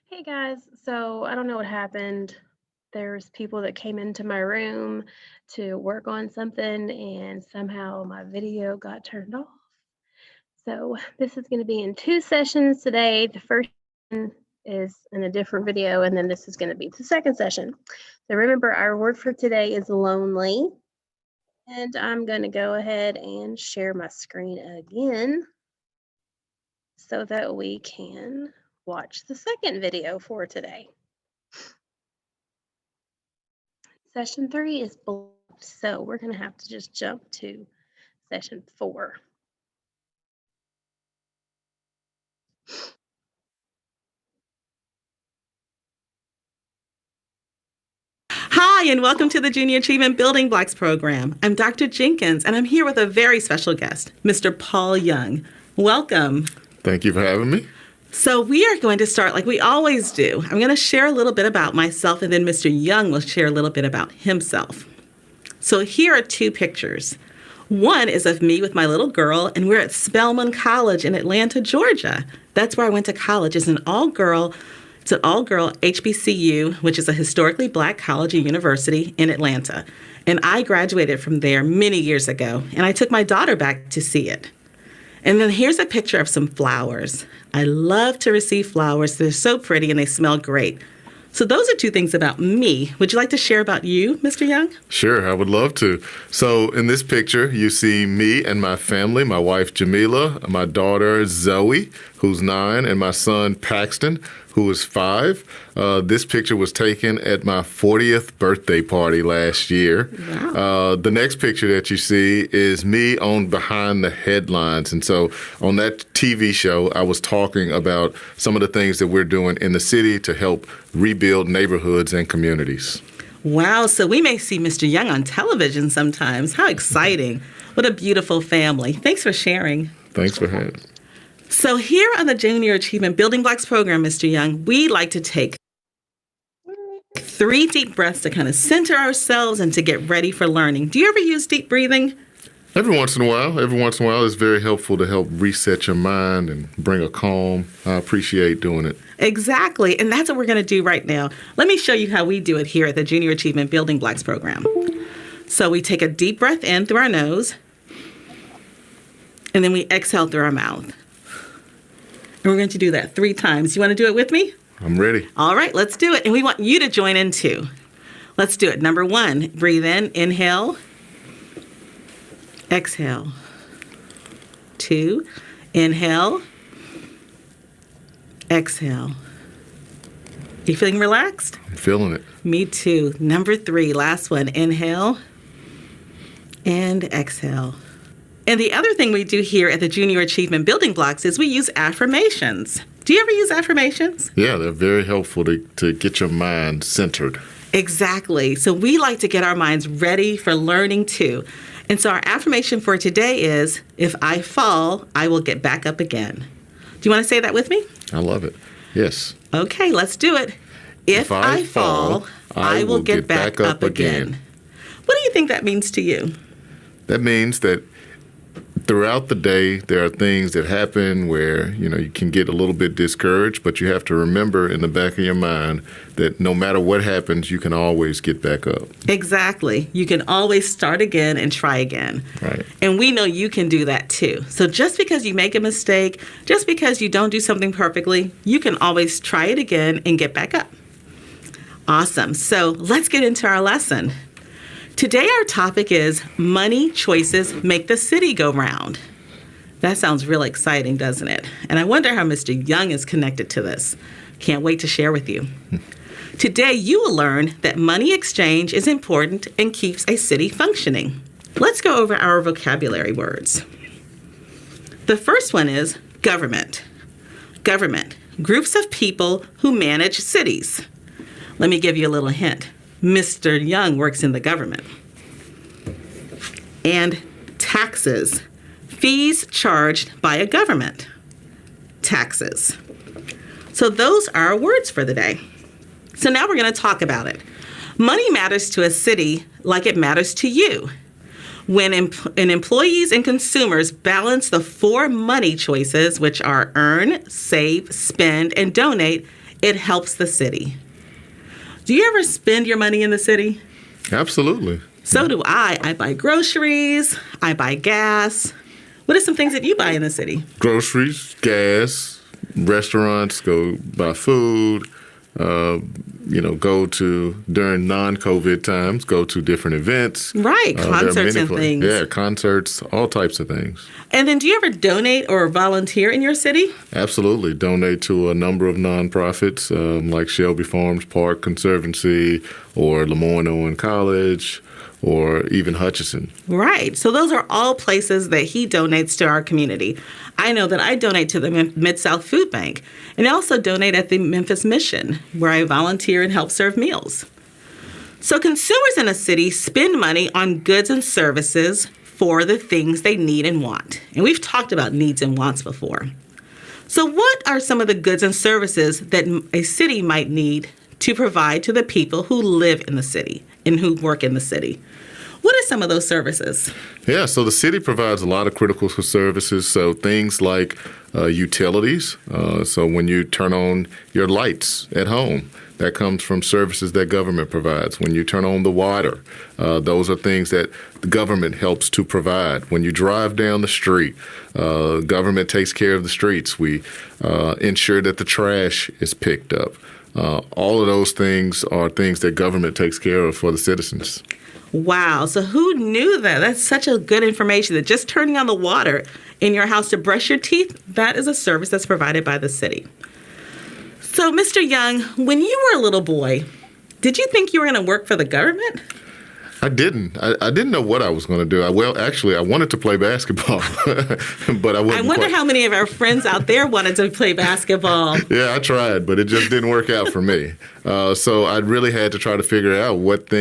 Hey guys, so I don't know what happened. There's people that came into my room to work on something, and somehow my video got turned off. So this is going to be in two sessions today. The first one is in a different video, and then this is going to be the second session. So remember, our word for today is lonely. And I'm going to go ahead and share my screen again so that we can watch the second video for today. Session 3 is blocked, so we're going to have to just jump to session 4. Hi, and welcome to the Junior Achievement Building Blocks program. I'm Dr. Jenkins, and I'm here with a very special guest, Mr. Paul Young. Welcome. Thank you for having me. So we are going to start like we always do. I'm going to share a little bit about myself, and then Mr. Young will share a little bit about himself. So here are two pictures. One is of me with my little girl, and we're at Spelman College in Atlanta, Georgia. That's where I went to college. It's an all-girl HBCU, which is a historically black college and university in Atlanta. And I graduated from there many years ago, and I took my daughter back to see it. And then here's a picture of some flowers. I love to receive flowers. They're so pretty and they smell great. So those are two things about me. Would you like to share about you, Mr. Young? Sure, I would love to. So in this picture, you see me and my family, my wife Jamila, my daughter Zoe, who's 9, and my son Paxton, who is 5. This picture was taken at my 40th birthday party last year. Wow. The next picture that you see is me on Behind the Headlines. And so on that TV show, I was talking about some of the things that we're doing in the city to help rebuild neighborhoods and communities. Wow, so we may see Mr. Young on television sometimes. How exciting. What a beautiful family. Thanks for sharing. Thanks for having me. So here on the Junior Achievement Building Blocks program, Mr. Young, we like to take 3 deep breaths to kind of center ourselves and to get ready for learning. Do you ever use deep breathing? Every once in a while, it's very helpful to help reset your mind and bring a calm. I appreciate doing it. Exactly, and that's what we're going to do right now. Let me show you how we do it here at the Junior Achievement Building Blocks program. So we take a deep breath in through our nose, and then we exhale through our mouth. And we're going to do that 3 times. You want to do it with me? I'm ready. All right, let's do it. And we want you to join in too. Let's do it. Number 1, breathe in, inhale, exhale. 2, inhale, exhale. You feeling relaxed? I'm feeling it. Me too. Number 3, last one. Inhale and exhale. And the other thing we do here at the Junior Achievement Building Blocks is we use affirmations. Do you ever use affirmations? Yeah, they're very helpful to get your mind centered. Exactly. So we like to get our minds ready for learning too. And so our affirmation for today is, if I fall, I will get back up again. Do you want to say that with me? I love it. Yes. Okay, let's do it. If I fall, I will get back up again. What do you think that means to you? That means that throughout the day, there are things that happen where, you can get a little bit discouraged, but you have to remember in the back of your mind that no matter what happens, you can always get back up. Exactly. You can always start again and try again. Right. And we know you can do that too. So just because you make a mistake, just because you don't do something perfectly, you can always try it again and get back up. Awesome. So let's get into our lesson. Today our topic is money choices make the city go round. That sounds really exciting, doesn't it? And I wonder how Mr. Young is connected to this. Can't wait to share with you. Today you will learn that money exchange is important and keeps a city functioning. Let's go over our vocabulary words. The first one is government. Government, groups of people who manage cities. Let me give you a little hint. Mr. Young works in the government. And taxes, fees charged by a government. Taxes. So those are our words for the day. So now we're going to talk about it. Money matters to a city like it matters to you. When employees and consumers balance the 4 money choices, which are earn, save, spend, and donate, it helps the city. Do you ever spend your money in the city? Absolutely. So do I. I buy groceries, I buy gas. What are some things that you buy in the city? Groceries, gas, restaurants, go buy food, go to, during non-COVID times, go to different events. Right, There are concerts many and things. Yeah, concerts, all types of things. And then do you ever donate or volunteer in your city? Absolutely. Donate to a number of nonprofits like Shelby Farms Park Conservancy or Lemoyne Owen College or even Hutchinson. Right. So those are all places that he donates to our community. I know that I donate to the Mid-South Food Bank, and I also donate at the Memphis Mission, where I volunteer and help serve meals. So consumers in a city spend money on goods and services for the things they need and want. And we've talked about needs and wants before. So what are some of the goods and services that a city might need to provide to the people who live in the city and who work in the city? What are some of those services? Yeah, so the city provides a lot of critical services. So things like utilities. So when you turn on your lights at home, that comes from services that government provides. When you turn on the water, those are things that the government helps to provide. When you drive down the street, government takes care of the streets. We ensure that the trash is picked up. All of those things are things that government takes care of for the citizens. Wow. So who knew that? That's such a good information that just turning on the water in your house to brush your teeth, that is a service that's provided by the city. So, Mr. Young, when you were a little boy, did you think you were going to work for the government? I didn't. I didn't know what I was going to do. I wanted to play basketball, but I wasn't. I wonder quite. how many of our friends out there wanted to play basketball. Yeah, I tried, but it just didn't work out for me. So I really had to try to figure out what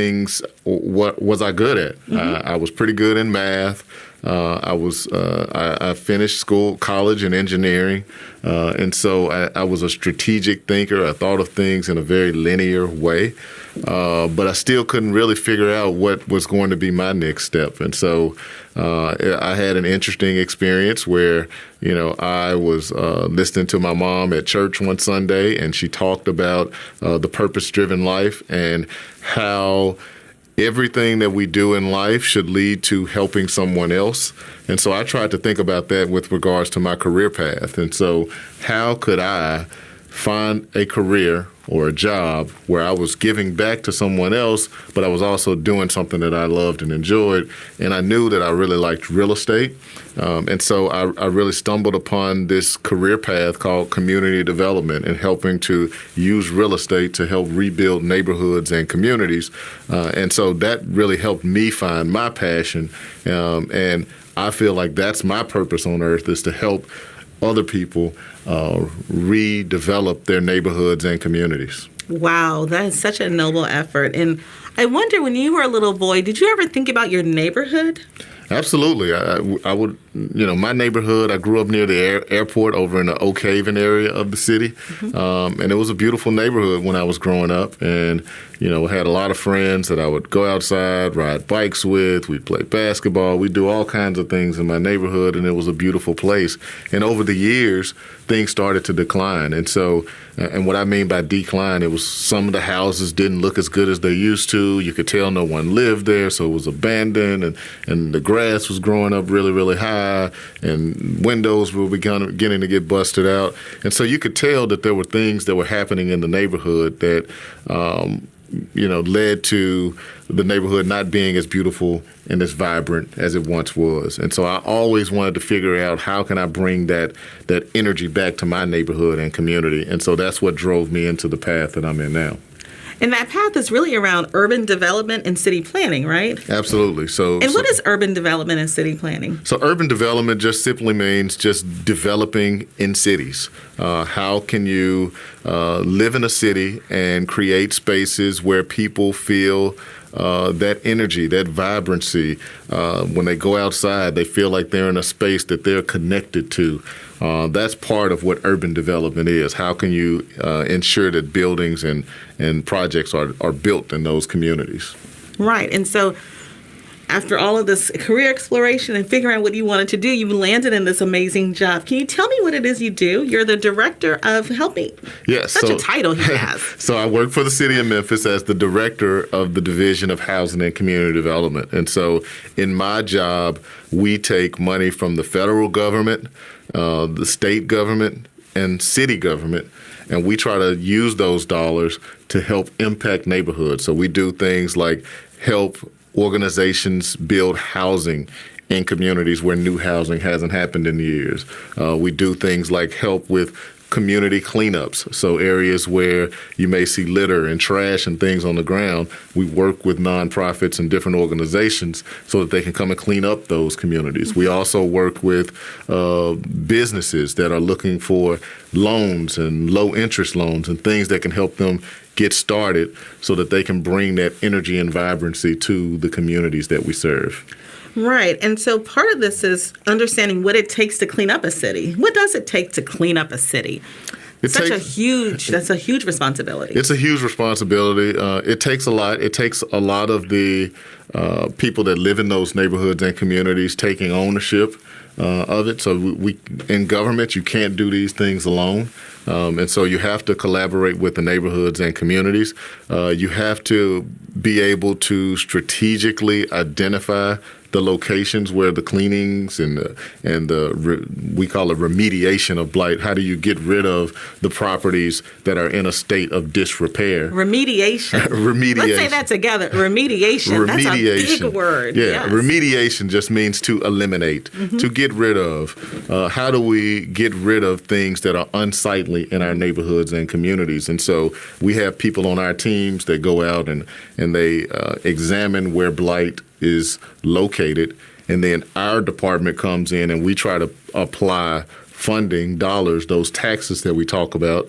was I good at. Mm-hmm. I was pretty good in math. I finished college in engineering, and so I was a strategic thinker. I thought of things in a very linear way, but I still couldn't really figure out what was going to be my next step. And so I had an interesting experience where, I was listening to my mom at church one Sunday, and she talked about the purpose-driven life and how everything that we do in life should lead to helping someone else. And so I tried to think about that with regards to my career path. And so how could I find a career or a job where I was giving back to someone else, but I was also doing something that I loved and enjoyed. And I knew that I really liked real estate. And so I really stumbled upon this career path called community development and helping to use real estate to help rebuild neighborhoods and communities. And so that really helped me find my passion. And I feel like that's my purpose on earth, is to help other people redevelop their neighborhoods and communities. Wow, that is such a noble effort. And I wonder, when you were a little boy, did you ever think about your neighborhood? Absolutely. I would, my neighborhood, I grew up near the airport over in the Oak Haven area of the city. Mm-hmm. And it was a beautiful neighborhood when I was growing up. And, I had a lot of friends that I would go outside, ride bikes with. We'd play basketball. We'd do all kinds of things in my neighborhood, and it was a beautiful place. And over the years, things started to decline. And so, and what I mean by decline, it was some of the houses didn't look as good as they used to. You could tell no one lived there, so it was abandoned, and the grass was growing up really, really high, and windows were beginning to get busted out. And so you could tell that there were things that were happening in the neighborhood that led to the neighborhood not being as beautiful and as vibrant as it once was. And so I always wanted to figure out, how can I bring that energy back to my neighborhood and community? And so that's what drove me into the path that I'm in now. And that path is really around urban development and city planning, right? Absolutely. And what is urban development and city planning? So urban development just simply means just developing in cities. How can you live in a city and create spaces where people feel that energy, that vibrancy? When they go outside, they feel like they're in a space that they're connected to. That's part of what urban development is. How can you ensure that buildings and projects are built in those communities? Right. And so after all of this career exploration and figuring out what you wanted to do, you landed in this amazing job. Can you tell me what it is you do? You're the director of, help me. Yes. Such a title he has. So I work for the city of Memphis as the director of the Division of Housing and Community Development. And so in my job, we take money from the federal government, the state government, and city government, and we try to use those dollars to help impact neighborhoods. So we do things like help organizations build housing in communities where new housing hasn't happened in years. We do things like help with community cleanups. So areas where you may see litter and trash and things on the ground, we work with nonprofits and different organizations so that they can come and clean up those communities. We also work with businesses that are looking for loans and low interest loans and things that can help them get started so that they can bring that energy and vibrancy to the communities that we serve. Right. And so part of this is understanding what it takes to clean up a city. What does it take to clean up a city? That's a huge responsibility. It's a huge responsibility. It takes a lot. It takes a lot of the people that live in those neighborhoods and communities taking ownership of it. So we in government, you can't do these things alone. And so you have to collaborate with the neighborhoods and communities. You have to be able to strategically identify the locations where the cleanings and we call it remediation of blight. How do you get rid of the properties that are in a state of disrepair? Remediation. Remediation. Let's say that together. Remediation. That's a big word. Yeah. Yes. Remediation just means to eliminate, to get rid of. How do we get rid of things that are unsightly in our neighborhoods and communities? And so we have people on our teams that go out and they examine where blight is located, and then our department comes in and we try to apply funding dollars, those taxes that we talk about,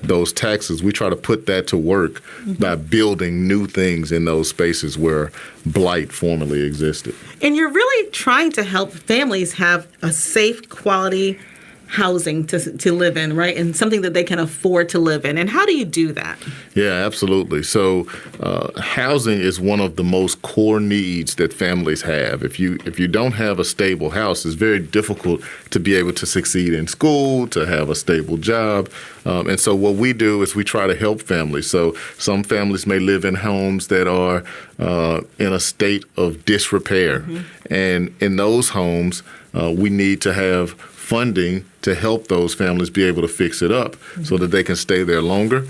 those taxes, we try to put that to work by building new things in those spaces where blight formerly existed. And you're really trying to help families have a safe, quality housing to live in, right? And something that they can afford to live in. And how do you do that? Yeah, absolutely. So housing is one of the most core needs that families have. If you don't have a stable house, it's very difficult to be able to succeed in school, to have a stable job. And so what we do is we try to help families. So some families may live in homes that are in a state of disrepair. And in those homes, we need to have funding to help those families be able to fix it up so that they can stay there longer.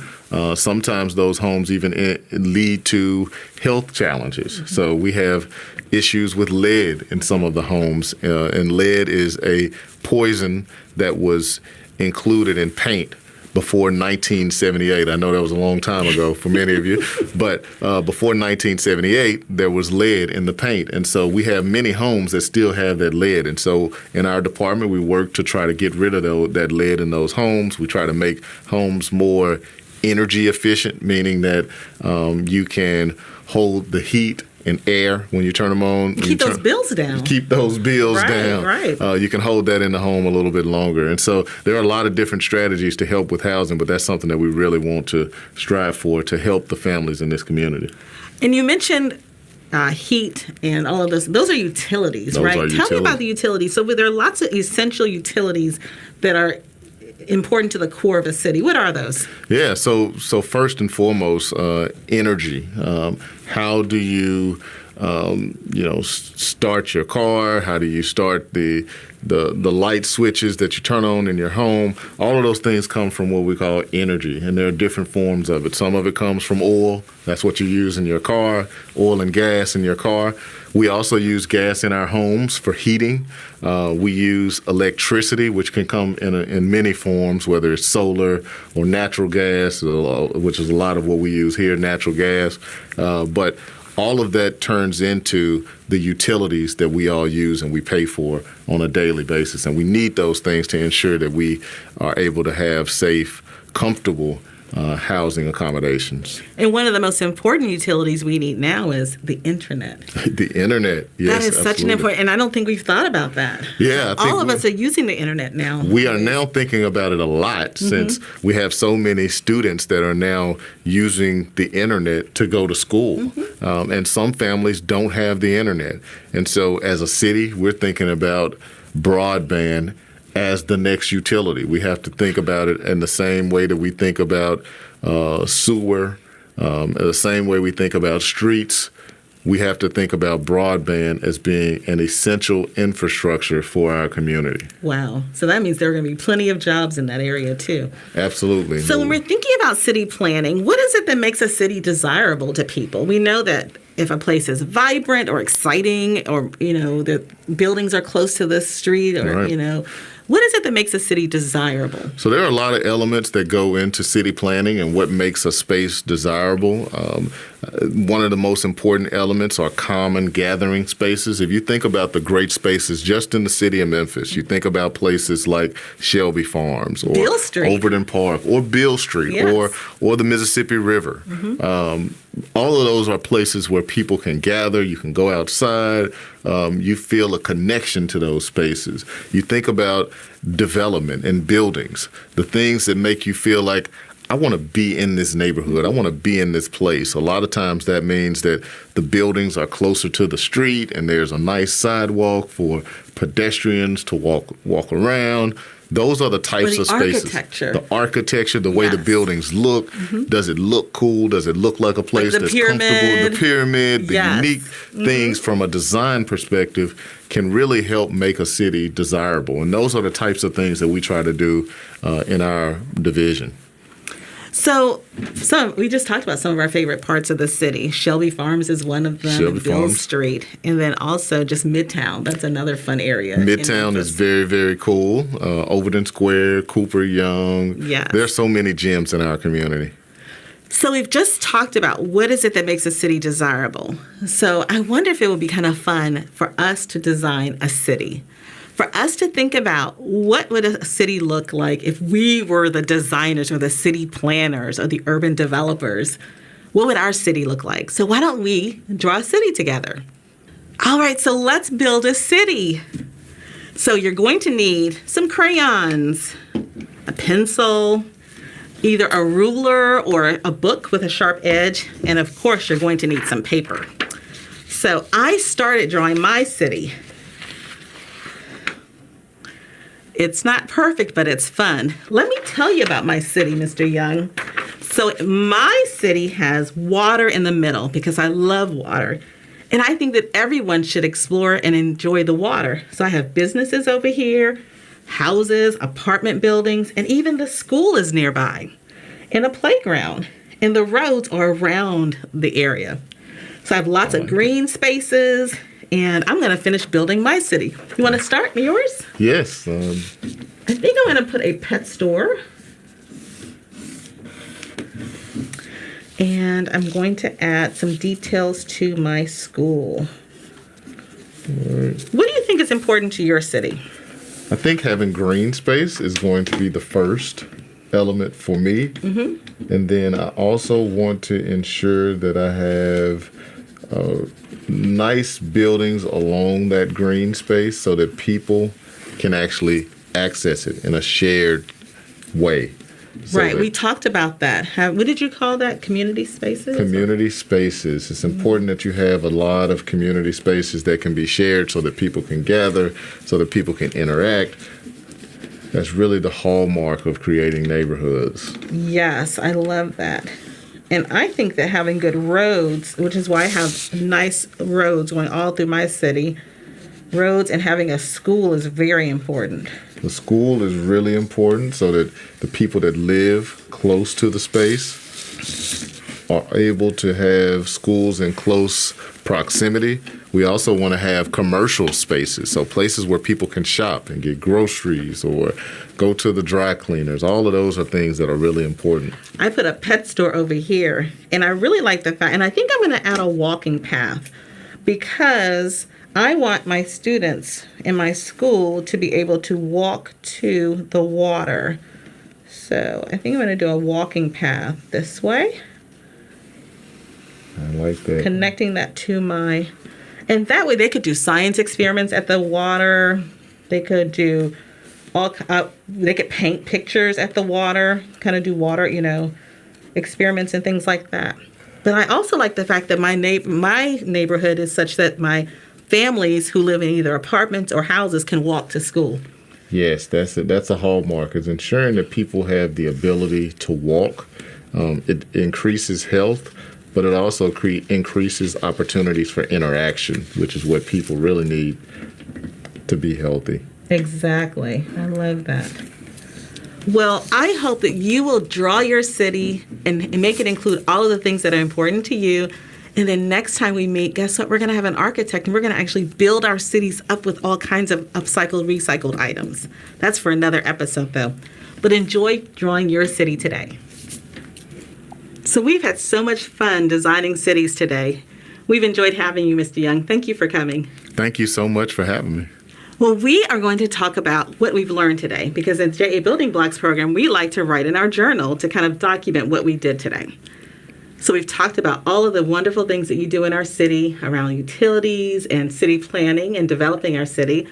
Sometimes those homes even lead to health challenges. So we have issues with lead in some of the homes, and lead is a poison that was included in paint before 1978. I know that was a long time ago for many of you, but before 1978, there was lead in the paint. And so we have many homes that still have that lead. And so in our department, we work to try to get rid of that lead in those homes. We try to make homes more energy efficient, meaning that you can hold the heat and air when you turn them on. Keep those bills down. Keep those bills down. Right. You can hold that in the home a little bit longer. And so there are a lot of different strategies to help with housing, but that's something that we really want to strive for to help the families in this community. And you mentioned heat and all of this. Those are utilities, right? Tell me about the utilities. So there are lots of essential utilities that are important to the core of a city. What are those? Yeah, so first and foremost, energy. How do you start your car? How do you start the light switches that you turn on in your home? All of those things come from what we call energy, and there are different forms of it. Some of it comes from oil. That's what you use in your car, oil and gas in your car. We also use gas in our homes for heating. We use electricity, which can come in many forms, whether it's solar or natural gas, which is a lot of what we use here, natural gas. But all of that turns into the utilities that we all use and we pay for on a daily basis. And we need those things to ensure that we are able to have safe, comfortable housing accommodations. And one of the most important utilities we need now is the internet. The internet, yes, That is such an absolutely. important, and I don't think we've thought about that. Yeah, I think All of us are using the internet now. we are now thinking about it a lot since we have so many students that are now using the internet to go to school. And some families don't have the internet. And so as a city, we're thinking about broadband as the next utility. We have to think about it in the same way that we think about sewer, the same way we think about streets. We have to think about broadband as being an essential infrastructure for our community. Wow. So that means there are going to be plenty of jobs in that area too. Absolutely. So when we're thinking about city planning, what is it that makes a city desirable to people? We know that if a place is vibrant or exciting, or, the buildings are close to the street, or, Right. What is it that makes a city desirable? So there are a lot of elements that go into city planning and what makes a space desirable. One of the most important elements are common gathering spaces. If you think about the great spaces just in the city of Memphis, you think about places like Shelby Farms or Beale Street. Overton Park or Beale Street Yes. or the Mississippi River. All of those are places where people can gather. You can go outside. You feel a connection to those spaces. You think about development and buildings, the things that make you feel like, I want to be in this neighborhood. I want to be in this place. A lot of times that means that the buildings are closer to the street and there's a nice sidewalk for pedestrians to walk around. Those are the types the of spaces. architecture. The architecture, the way the Yes. buildings look. Does it look cool? Does it look like a place the that's pyramid. comfortable? The pyramid, the Yes. unique things from a design perspective can really help make a city desirable. And those are the types of things that we try to do in our division. So we just talked about some of our favorite parts of the city. Shelby Farms is one of them. Shelby Beale Farms. Street, and then also just Midtown. That's another fun area. in Midtown is Memphis. very, very cool. Overton Square, Cooper Young. Yes. There's so many gems in our community. So we've just talked about what is it that makes a city desirable. So I wonder if it would be kind of fun for us to design a city. For us to think about what would a city look like if we were the designers or the city planners or the urban developers. What would our city look like? So why don't we draw a city together? All right, so let's build a city. So you're going to need some crayons, a pencil, either a ruler or a book with a sharp edge, and of course you're going to need some paper. So I started drawing my city. It's not perfect, but it's fun. Let me tell you about my city, Mr. Young. So my city has water in the middle because I love water. And I think that everyone should explore and enjoy the water. So I have businesses over here, houses, apartment buildings, and even the school is nearby, and a playground. And the roads are around the area. So I have lots of green spaces, and I'm going to finish building my city. You want to start yours? Yes. I think I'm going to put a pet store. And I'm going to add some details to my school. What do you think is important to your city? I think having green space is going to be the first element for me. And then I also want to ensure that I have nice buildings along that green space so that people can actually access it in a shared way. So Right, that we talked about that. What did you call that? Community spaces? community spaces. It's important that you have a lot of community spaces that can be shared so that people can gather, so that people can interact. That's really the hallmark of creating neighborhoods. Yes, I love that. And I think that having good roads, which is why I have nice roads going all through my city, roads and having a school is very important. The school is really important so that the people that live close to the space are able to have schools in close proximity. We also want to have commercial spaces, so places where people can shop and get groceries or go to the dry cleaners. All of those are things that are really important. I put a pet store over here, and I really like the fact, and I think I'm going to add a walking path because I want my students in my school to be able to walk to the water. So I think I'm going to do a walking path this way, I like that. connecting that to my, and that way they could do science experiments at the water. They could do they could paint pictures at the water, kind of do water, experiments and things like that. But I also like the fact that my neighborhood is such that my families who live in either apartments or houses can walk to school. Yes, that's a hallmark, is ensuring that people have the ability to walk. It increases health, but it also increases opportunities for interaction, which is what people really need to be healthy. Exactly. I love that. Well, I hope that you will draw your city and make it include all of the things that are important to you. And then next time we meet, guess what? We're going to have an architect and we're going to actually build our cities up with all kinds of upcycled, recycled items. That's for another episode, though. But enjoy drawing your city today. So we've had so much fun designing cities today. We've enjoyed having you, Mr. Young. Thank you for coming. Thank you so much for having me. Well, we are going to talk about what we've learned today, because in JA Building Blocks program, we like to write in our journal to kind of document what we did today. So we've talked about all of the wonderful things that you do in our city around utilities and city planning and developing our city.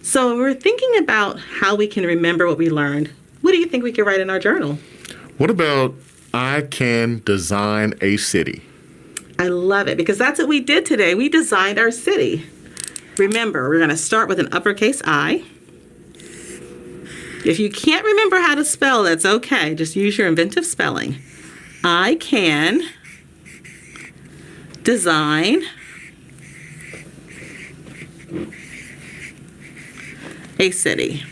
So we're thinking about how we can remember what we learned. What do you think we could write in our journal? What about I can design a city? I love it, because that's what we did today. We designed our city. Remember, we're going to start with an uppercase I. If you can't remember how to spell, that's okay. Just use your inventive spelling. I can design a city.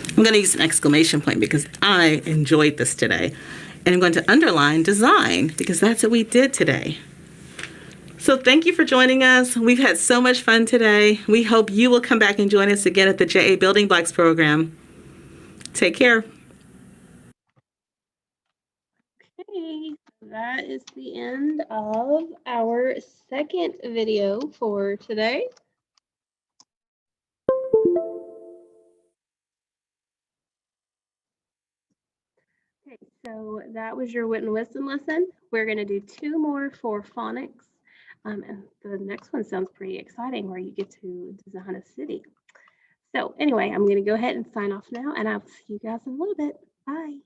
I'm going to use an exclamation point because I enjoyed this today. And I'm going to underline design because that's what we did today. So thank you for joining us. We've had so much fun today. We hope you will come back and join us again at the JA Building Blocks program. Take care. Okay, so that is the end of our second video for today. Okay, so that was your wit and wisdom lesson. We're going to do 2 more for phonics. And the next one sounds pretty exciting, where you get to design a city. So anyway, I'm going to go ahead and sign off now, and I'll see you guys in a little bit. Bye.